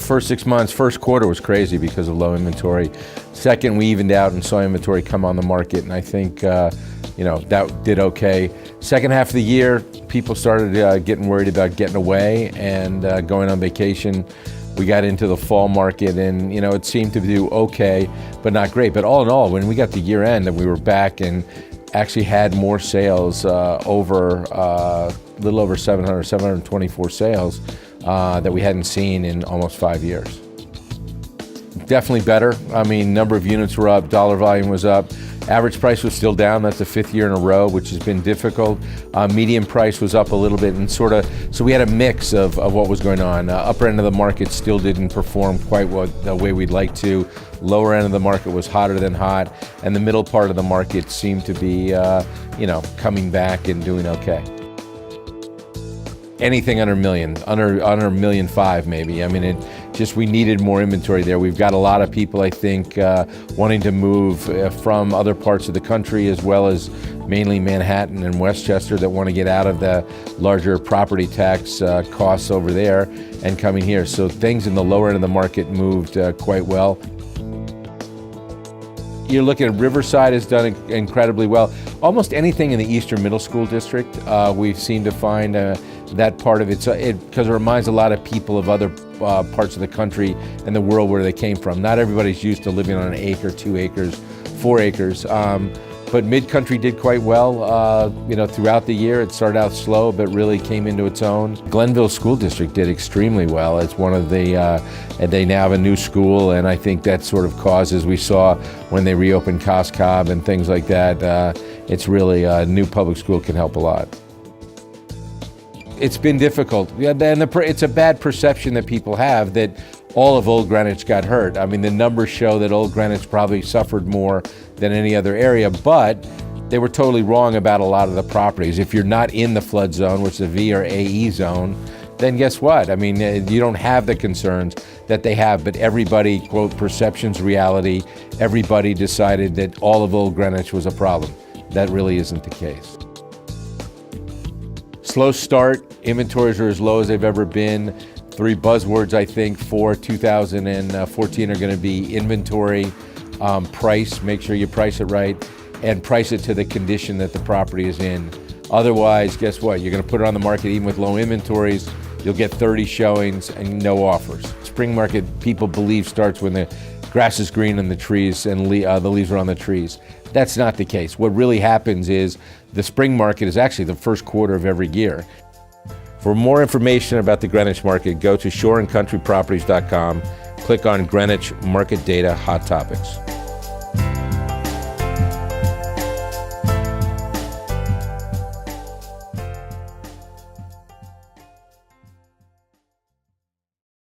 first 6 months, first quarter was crazy because of low inventory. Second, we evened out and saw inventory come on the market, and I think that did okay. Second half of the year, people started getting worried about getting away and going on vacation. We got into the fall market, and it seemed to do okay, but not great. But all in all, when we got to year end and we were back and actually had more sales, over a little over 724 sales that we hadn't seen in almost 5 years. Definitely better. I mean, number of units were up, dollar volume was up. Average price was still down. That's the 5th year in a row, which has been difficult. Median price was up a little bit, and so we had a mix of what was going on. Upper end of the market still didn't perform quite the way we'd like to. Lower end of the market was hotter than hot, and the middle part of the market seemed to be, coming back and doing okay. Anything under $1 million, under $1.5 million maybe. I mean, we needed more inventory there. We've got a lot of people, I think, wanting to move from other parts of the country, as well as mainly Manhattan and Westchester, that want to get out of the larger property tax costs over there and coming here. So things in the lower end of the market moved quite well. You're looking at Riverside has done incredibly well. Almost anything in the Eastern Middle School District, we've seemed to find that part of it, because it reminds a lot of people of other parts of the country and the world where they came from. Not everybody's used to living on an acre, 2 acres, 4 acres. But Mid-Country did quite well, throughout the year. It started out slow, but really came into its own. Glenville School District did extremely well. It's one of the, and they now have a new school, and I think that sort of causes, we saw when they reopened Cos Cob and things like that, it's really, a new public school can help a lot. It's been difficult, and it's a bad perception that people have that all of Old Greenwich got hurt. I mean, the numbers show that Old Greenwich probably suffered more than any other area, but they were totally wrong about a lot of the properties. If you're not in the flood zone, which is the V or AE zone, then guess what? I mean, you don't have the concerns that they have, but everybody, quote, perception's reality, everybody decided that all of Old Greenwich was a problem. That really isn't the case. Slow start, inventories are as low as they've ever been. 3 buzzwords, I think, for 2014 are going to be inventory, price, make sure you price it right, and price it to the condition that the property is in. Otherwise, guess what? You're going to put it on the market even with low inventories. You'll get 30 showings and no offers. Spring market, people believe, starts when the grass is green and the trees and the leaves are on the trees. That's not the case. What really happens is the spring market is actually the first quarter of every year. For more information about the Greenwich market, go to shoreandcountryproperties.com, click on Greenwich Market Data Hot Topics.